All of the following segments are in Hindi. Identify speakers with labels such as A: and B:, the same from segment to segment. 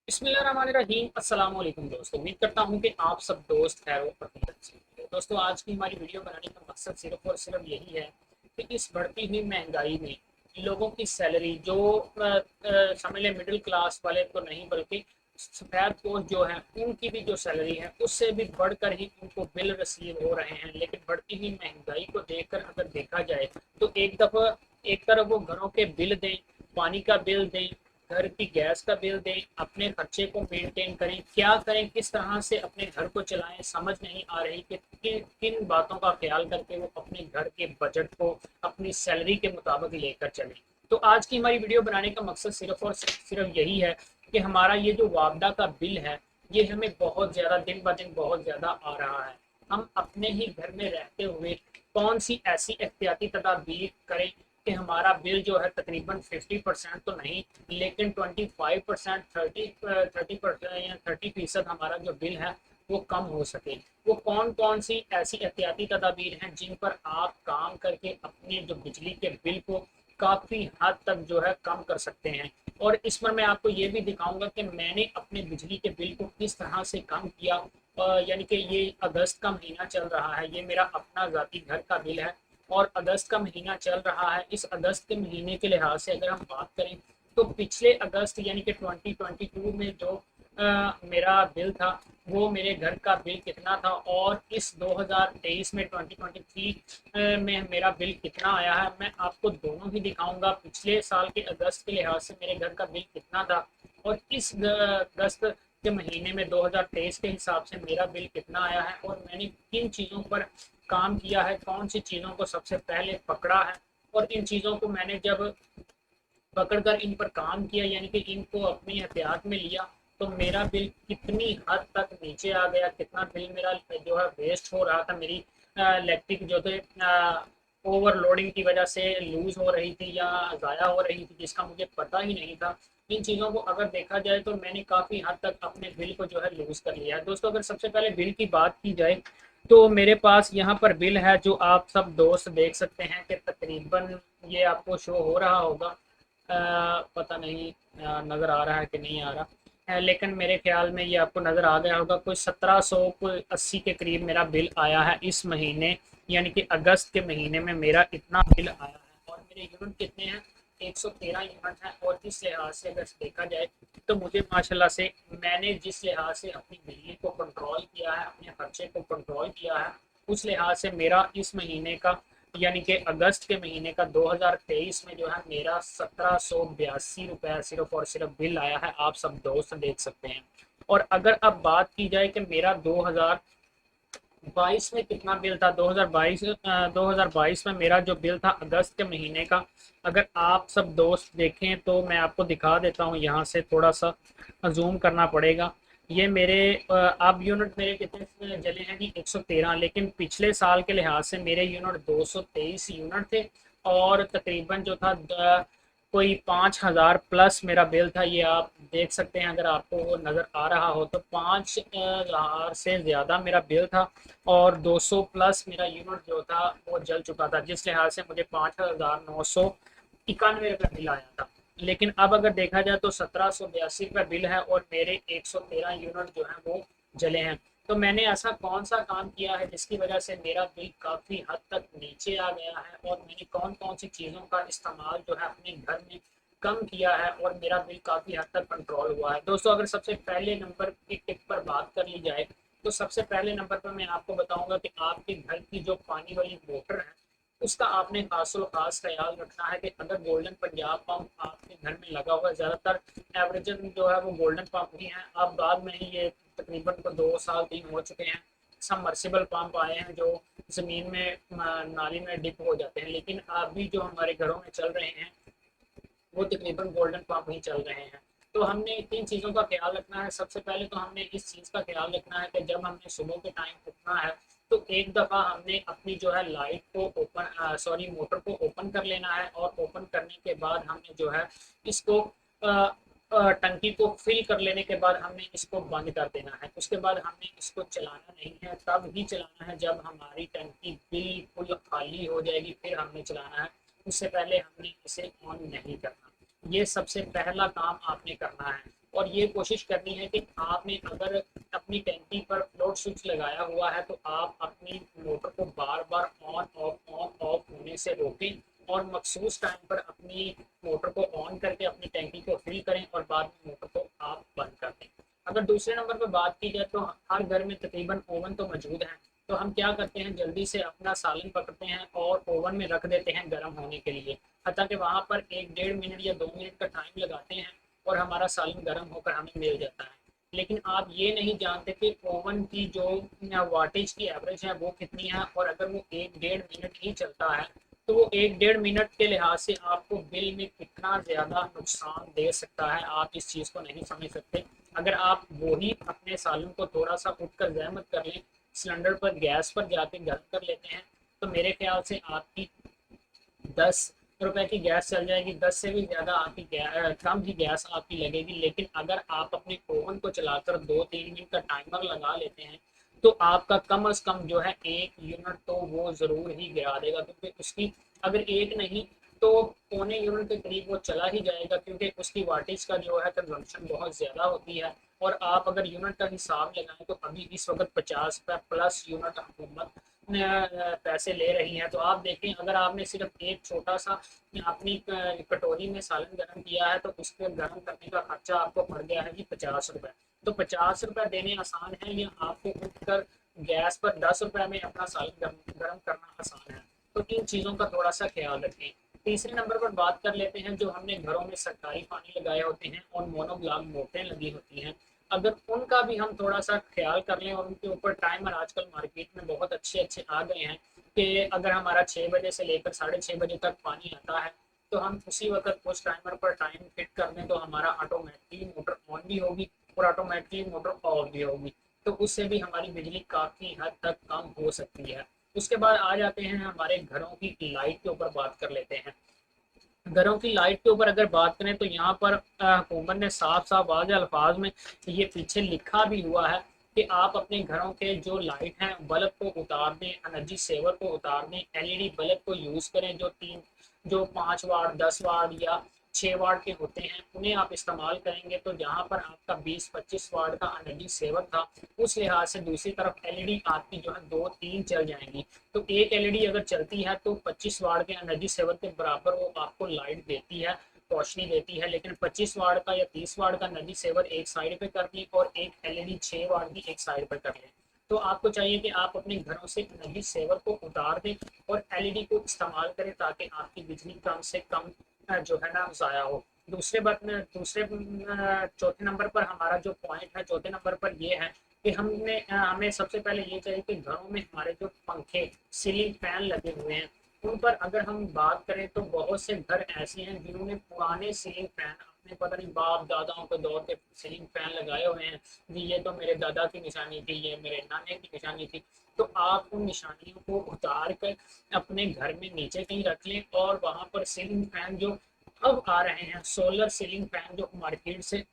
A: बिस्मिल्लाहिर्रहमानिर्रहीम। अस्सलाम वालेकुम दोस्तों, उम्मीद करता हूँ कि आप सब दोस्त खैर वफीयत से होंगे। दोस्तों, आज की हमारी वीडियो बनाने का मकसद सिर्फ और सिर्फ यही है कि इस बढ़ती हुई महंगाई में लोगों की सैलरी जो समझ लें मिडिल क्लास वाले तो नहीं बल्कि सफेद पोस्ट जो है उनकी भी जो सैलरी है उससे भी बढ़कर ही उनको बिल रिसीव हो रहे हैं। लेकिन बढ़ती हुई महंगाई को देखकर अगर देखा जाए तो एक तरफ वो घरों के बिल दें, पानी का बिल दें, घर की गैस का बिल दें, अपने खर्चे को मेंटेन करें, क्या करें, किस तरह से अपने घर को चलाएं, समझ नहीं आ रही कि किन बातों का ख्याल करके वो अपने घर के बजट को अपनी सैलरी के मुताबिक लेकर चलें। तो आज की हमारी वीडियो बनाने का मकसद सिर्फ और सिर्फ यही है कि हमारा ये जो वापदा का बिल है ये हमें बहुत ज़्यादा दिन ब दिन बहुत ज़्यादा आ रहा है। हम अपने ही घर में रहते हुए कौन सी ऐसी एहतियाती तदाबीर करें कि हमारा बिल जो है तकरीबन 50% तो नहीं लेकिन 25%, 30% या 30% हमारा जो बिल है वो कम हो सके। वो कौन कौन सी ऐसी एहतियाती तदाबीर हैं जिन पर आप काम करके अपने जो बिजली के बिल को काफ़ी हद तक जो है कम कर सकते हैं। और इस पर मैं आपको ये भी दिखाऊंगा कि मैंने अपने बिजली के बिल को किस तरह से कम किया। यानी कि ये अगस्त का महीना चल रहा है, ये मेरा अपना ज़ाती घर का बिल है और अगस्त का महीना चल रहा है। इस अगस्त के महीने के लिहाज से अगर हम बात करें तो पिछले अगस्त यानी कि 2022 में जो मेरा बिल था वो मेरे घर का बिल कितना था और इस 2023 में 2023 में मेरा बिल कितना आया है मैं आपको दोनों ही दिखाऊंगा। पिछले साल के अगस्त के लिहाज से मेरे घर का बिल कितना था और इस अगस्त के महीने में 2023 के हिसाब से मेरा बिल कितना आया है और मैंने किन चीज़ों पर काम किया है, कौन सी चीज़ों को सबसे पहले पकड़ा है और इन चीज़ों को मैंने जब पकड़कर इन पर काम किया यानी कि इनको अपनी एहतियात में लिया तो मेरा बिल कितनी हद तक नीचे आ गया, कितना बिल मेरा जो है वेस्ट हो रहा था, मेरी इलेक्ट्रिक जो थे ओवरलोडिंग की वजह से लूज हो रही थी या ज़ाया हो रही थी जिसका मुझे पता ही नहीं था। इन चीज़ों को अगर देखा जाए तो मैंने काफ़ी हद तक अपने बिल को जो है लूज़ कर लिया है। दोस्तों, अगर सबसे पहले बिल की बात की जाए तो मेरे पास यहाँ पर बिल है जो आप सब दोस्त देख सकते हैं कि तकरीबन ये आपको शो हो रहा होगा। पता नहीं नज़र आ रहा है कि नहीं आ रहा है, लेकिन मेरे ख्याल में ये आपको नज़र आ गया होगा। कोई 1780 के करीब मेरा बिल आया है इस महीने, यानी कि अगस्त के महीने में मेरा इतना बिल आया है। और मेरे यूनिट कितने हैं? 113 यूनिट हैं। और इस लिहाज से अगर देखा जाए तो मुझे माशाल्लाह से मैंने जिस लिहाज से अपनी बिजली को कंट्रोल किया है, अपने खर्चे को कंट्रोल किया है, उस लिहाज से मेरा इस महीने का यानी कि अगस्त के महीने का 2023 में जो है मेरा 1782 रुपये सिर्फ और सिर्फ बिल आया है। आप सब दोस्त देख सकते हैं। और अगर अब बात की जाए कि मेरा 2022 में कितना बिल था, 2022 में मेरा जो बिल था अगस्त के महीने का, अगर आप सब दोस्त देखें तो मैं आपको दिखा देता हूँ। यहाँ से थोड़ा सा जूम करना पड़ेगा। ये मेरे अब यूनिट मेरे कितने जले हैं कि 113, लेकिन पिछले साल के लिहाज से मेरे यूनिट 223 यूनिट थे और तकरीबन जो था कोई 5000 प्लस मेरा बिल था। ये आप देख सकते हैं, अगर आपको वो नज़र आ रहा हो तो 5000 से ज़्यादा मेरा बिल था और 200 प्लस मेरा यूनिट जो था वो जल चुका था, जिस लिहाज से मुझे 5991 रुपये बिल आया था। लेकिन अब अगर देखा जाए तो 1782 रुपये बिल है और मेरे 113 यूनिट जो हैं वो जले हैं। तो मैंने ऐसा कौन सा काम किया है जिसकी वजह से मेरा बिल काफ़ी हद तक नीचे आ गया है और मैंने कौन कौन सी चीज़ों का इस्तेमाल जो है अपने घर में कम किया है और मेरा बिल काफ़ी हद तक कंट्रोल हुआ है। दोस्तों, अगर सबसे पहले नंबर की टिप पर बात कर ली जाए तो सबसे पहले नंबर पर मैं आपको बताऊंगा कि आपके घर की जो पानी वाली मोटर है उसका आपने खास और खास ख्याल रखना है कि अगर गोल्डन पंजाब पंप आपके घर में लगा हुआ है, ज़्यादातर एवरेजन जो है वो गोल्डन पंप ही हैं। अब बाद में ही ये तकरीबन को 2 साल 3 हो चुके हैं सबमर्सिबल पंप आए हैं जो ज़मीन में नाली में डिप हो जाते हैं, लेकिन अभी जो हमारे घरों में चल रहे हैं वो तकरीबन गोल्डन पंप ही चल रहे हैं। तो हमने तीन चीज़ों का ख्याल रखना है। सबसे पहले तो हमने इस चीज़ का ख्याल रखना है कि जब हमने सुबह के टाइम उठना है तो एक दफ़ा हमने अपनी जो है लाइट को ओपन सॉरी मोटर को ओपन कर लेना है और ओपन करने के बाद हमने जो है इसको टंकी को फिल कर लेने के बाद हमने इसको बंद कर देना है। उसके बाद हमने इसको चलाना नहीं है, तब ही चलाना है जब हमारी टंकी बिल्कुल खाली हो जाएगी फिर हमने चलाना है। उससे पहले हमने इसे ऑन नहीं करना। ये सबसे पहला काम आपने करना है। और ये कोशिश करनी है कि आपने अगर अपनी टैंकी पर फ्लोट स्विच लगाया हुआ है तो आप अपनी मोटर को बार बार ऑन ऑफ होने से रोकें और मखसूस टाइम पर अपनी मोटर को ऑन करके अपनी टैंकी को फिल करें और बाद में मोटर को आप बंद कर दें। अगर दूसरे नंबर पर बात की जाए तो हर घर में तकरीबन ओवन तो मौजूद है, तो हम क्या करते हैं जल्दी से अपना सालन पकड़ते हैं और ओवन में रख देते हैं गर्म होने के लिए, हत्ता कि वहाँ पर 1-1.5 मिनट या 2 मिनट का टाइम लगाते हैं और हमारा सालन गर्म होकर हमें मिल जाता है। लेकिन आप ये नहीं जानते कि ओवन की जो वाटेज की एवरेज है वो कितनी है, और अगर वो 1-1.5 मिनट ही चलता है तो वो 1-1.5 मिनट के लिहाज से आपको बिल में कितना ज़्यादा नुकसान दे सकता है, आप इस चीज़ को नहीं समझ सकते। अगर आप वही अपने सालन को थोड़ा सा उठकर जहमत कर लें, सिलेंडर पर गैस पर जाके गर्म कर लेते हैं, तो मेरे ख्याल से आपकी 10 रुपए की गैस चल जाएगी, 10 से भी ज़्यादा आपकी कम ही गैस आपकी लगेगी। लेकिन अगर आप अपने ओवन को चलाकर 2-3 मिनट का टाइमर लगा लेते हैं तो आपका कम अज़ कम जो है 1 यूनिट तो वो ज़रूर ही गिरा देगा, क्योंकि उसकी अगर एक नहीं तो पौने यूनिट के करीब वो चला ही जाएगा, क्योंकि उसकी वाटेज का जो है कंजम्पशन बहुत ज़्यादा होती है। और आप अगर यूनिट का हिसाब लगाएं तो अभी इस वक्त 50 रुपये प्लस यूनिट हुकूमत पैसे ले रही हैं। तो आप देखें अगर आपने सिर्फ एक छोटा सा अपनी कटोरी में सालन गर्म किया है तो उसके गर्म करने का खर्चा आपको पड़ गया है जी 50 रुपये। तो 50 रुपये देने आसान है या आपको उठकर गैस पर 10 रुपये में अपना सालन गर्म करना आसान है। तो इन चीज़ों का थोड़ा सा ख्याल रखें। तीसरे नंबर पर बात कर लेते हैं जो हमने घरों में सरकारी पानी लगाए होते हैं और मोनोब्लॉक मोटरें लगी होती हैं, अगर उनका भी हम थोड़ा सा ख्याल कर लें और उनके ऊपर टाइमर आजकल मार्केट में बहुत अच्छे अच्छे आ गए हैं कि अगर हमारा 6 बजे से लेकर 6:30 बजे तक पानी आता है तो हम उसी वक्त उस टाइमर पर टाइम फिट कर दें तो हमारा ऑटोमेटिकली मोटर ऑन भी होगी और ऑटोमेटिकली मोटर ऑफ भी होगी। तो उससे भी हमारी बिजली काफ़ी हद तक कम हो सकती है। उसके बाद आ जाते हैं हमारे घरों की लाइट के ऊपर बात कर लेते हैं। घरों की लाइट के ऊपर अगर बात करें तो यहाँ पर हुकूमत ने साफ साफ वाज़ेह अल्फाज में ये पीछे लिखा भी हुआ है कि आप अपने घरों के जो लाइट हैं बल्ब को उतार दें, एनर्जी सेवर को उतार दें, एलईडी बल्ब को यूज़ करें जो 5 वाट 10 वाट या 6 वाट के होते हैं उन्हें आप इस्तेमाल करेंगे। तो जहाँ पर आपका 20-25 वाट का एनर्जी सेवर था उस लिहाज से दूसरी तरफ एलईडी आपकी जो है 2-3 चल जाएंगी। तो एक एलईडी अगर चलती है तो 25 वाट के एनर्जी सेवर के बराबर वो आपको लाइट देती है, रोशनी देती है। लेकिन 25 वाट का या 30 वाट का एनर्जी सेवर एक साइड पे कर लें और एक एलईडी 6 वाट की एक साइड पर कर लें। तो आपको चाहिए कि आप अपने घरों से एनर्जी सेवर को उतार दें और एलईडी को इस्तेमाल करें ताकि आपकी बिजली कम से कम जो है ना ज़ाया हो। चौथे नंबर पर हमारा जो पॉइंट है, चौथे नंबर पर ये है कि हमें सबसे पहले ये चाहिए कि घरों में हमारे जो पंखे सीलिंग फैन लगे हुए हैं उन पर अगर हम बात करें तो बहुत से घर ऐसे हैं जिन्होंने पुराने सीलिंग फैन अपने पता नहीं बाप दादाओं के दौर के सीलिंग फैन लगाए हुए हैं जी, ये तो मेरे दादा की निशानी थी, ये मेरे नाने की निशानी थी। तो आप उन निशानियों को उतार कर अपने घर में नीचे कहीं रख लें और वहां पर सीलिंग फैन जो अब आ रहे हैं, सोलर सीलिंग फैन जो मार्केट से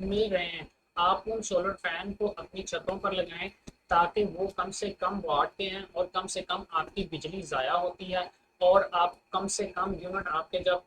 A: मिल रहे हैं, आप उन सोलर फैन को अपनी छतों पर लगाएं ताकि वो कम से कम वाट के हैं और कम से कम आपकी बिजली ज़ाया होती है और आप कम से कम यूनिट आपके जब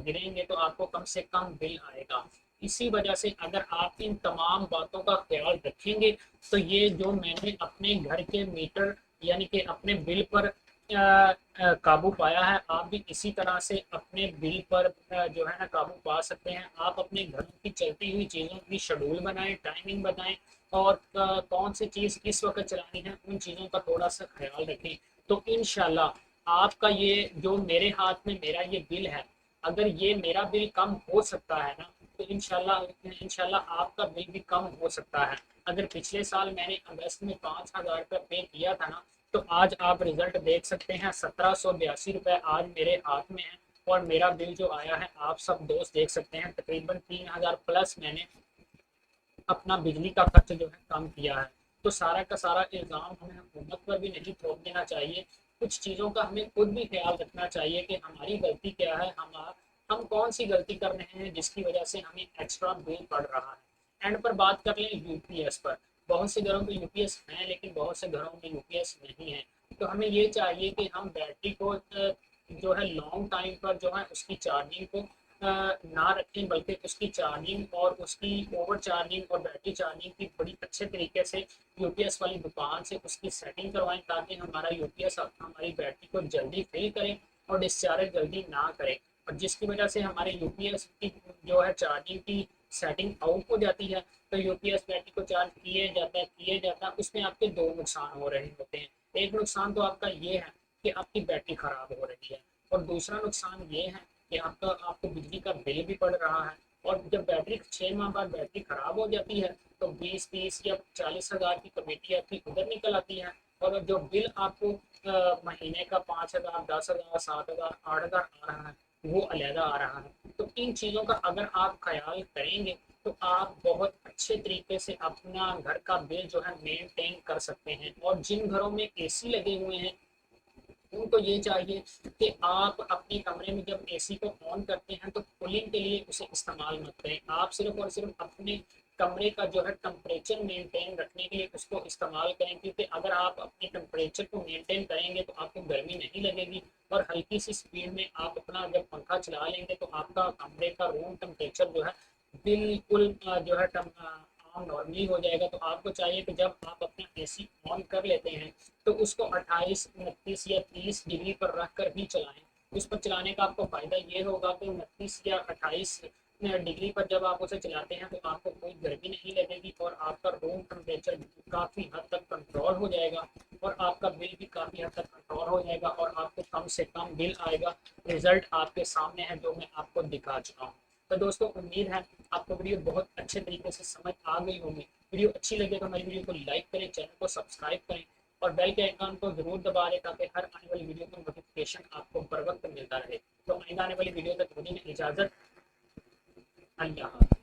A: गिरेंगे तो आपको कम से कम बिल आएगा। इसी वजह से अगर आप इन तमाम बातों का ख्याल रखेंगे तो ये जो मैंने अपने घर के मीटर यानी कि अपने बिल पर काबू पाया है, आप भी इसी तरह से अपने बिल पर जो है ना काबू पा सकते हैं। आप अपने घर की चलती हुई चीज़ों की शेड्यूल बनाएं, टाइमिंग बनाएं और कौन सी चीज़ किस वक्त चलानी है उन चीज़ों का थोड़ा सा ख्याल रखें। तो इंशाल्लाह आपका ये जो मेरे हाथ में मेरा ये बिल है, अगर ये मेरा बिल कम हो सकता है ना तो इंशाल्लाह इंशाल्लाह आपका बिल भी कम हो सकता है। अगर पिछले साल मैंने अगस्त में 5,000 रुपये पे किया था ना तो आज आप रिजल्ट देख सकते हैं 1782 रुपये आज मेरे हाथ में है और मेरा बिल जो आया है आप सब दोस्त देख सकते हैं तकरीबन 3,000 प्लस मैंने अपना बिजली का खर्च जो है कम किया है। तो सारा का सारा इल्ज़ाम हमें हुकूमत पर भी नहीं थोप देना चाहिए, कुछ चीज़ों का हमें खुद भी ख्याल रखना चाहिए कि हमारी गलती क्या है, हम कौन सी गलती कर रहे हैं जिसकी वजह से हमें एक्स्ट्रा बिल पड़ रहा है। एंड पर बात कर लें यूपीएस पर, बहुत से घरों में यूपीएस हैं लेकिन बहुत से घरों में यूपीएस नहीं है। तो हमें ये चाहिए कि हम बैटरी को जो है लॉन्ग टाइम पर जो है उसकी चार्जिंग को ना रखें, बल्कि उसकी चार्जिंग और उसकी ओवर चार्जिंग और बैटरी चार्जिंग की बड़ी अच्छे तरीके से यूपीएस वाली दुकान से उसकी सेटिंग करवाएं, ताकि हमारा यूपीएस हमारी बैटरी को जल्दी फिल करे और डिस्चार्ज जल्दी ना करे। और जिसकी वजह से हमारे यूपीएस की जो है चार्जिंग की सेटिंग आउट हो जाती है, तो यूपीएस बैटरी को चार्ज किए जाता है, उसमें आपके दो नुकसान हो रहे होते हैं। एक नुकसान तो आपका ये है कि आपकी बैटरी खराब हो रही है, और दूसरा नुकसान ये है कि आपको बिजली का बिल भी पड़ रहा है। और जब बैटरी 6 माह बाद बैटरी खराब हो जाती है, तो 20-30 या 40 हज़ार की कमेटी आपकी उधर निकल आती है, और जो बिल आपको महीने का 5 हज़ार, 10 हज़ार, 7 हज़ार, 8 हज़ार आ रहा है, वो अलहदा आ रहा है। तो इन चीज़ों का अगर आप ख्याल करेंगे, तो आप बहुत अच्छे तरीके से अपना घर का बिल जो है मेंटेन कर सकते हैं। और जिन घरों में एसी लगे हुए हैं, उनको ये चाहिए कि आप अपने कमरे में जब एसी को ऑन करते हैं, तो कूलिंग के लिए उसे इस्तेमाल मत करें। आप सिर्फ और सिर्फ अपने कमरे का जो है टेम्परेचर मेंटेन रखने के लिए उसको इस्तेमाल करें, क्योंकि अगर आप अपने टेम्परेचर को मेंटेन करेंगे तो आपको गर्मी नहीं लगेगी। और हल्की सी स्पीड में आप अपना जब पंखा चला लेंगे, तो आपका कमरे का रूम टेम्परेचर जो है बिल्कुल जो है नॉर्मली हो जाएगा। तो आपको चाहिए कि जब आप अपना एसी ऑन कर लेते हैं, तो उसको 28, 29 या 30 डिग्री पर रख कर भी चलाएं। उस पर चलाने का आपको फ़ायदा ये होगा कि 29 या 28 डिग्री पर जब आप उसे चलाते हैं, तो आपको कोई गर्मी नहीं लगेगी, और आपका रूम टेम्परेचर काफ़ी हद तक कंट्रोल हो जाएगा, और आपका बिल भी काफ़ी हद तक कंट्रोल हो जाएगा, और आपको कम से कम बिल आएगा। रिजल्ट आपके सामने है, जो मैं आपको दिखा चुका हूँ। तो दोस्तों, उम्मीद है आपको वीडियो बहुत अच्छे तरीके से समझ आ गई होगी। वीडियो अच्छी लगे तो हमारी वीडियो को लाइक करें, चैनल को सब्सक्राइब करें, और बेल के आइकन को जरूर दबा दें, ताकि हर आने वाली वीडियो का नोटिफिकेशन आपको बर वक्त मिलता रहे। तो आने वाली वीडियो तक मुझे इजाजत। अल्लाह।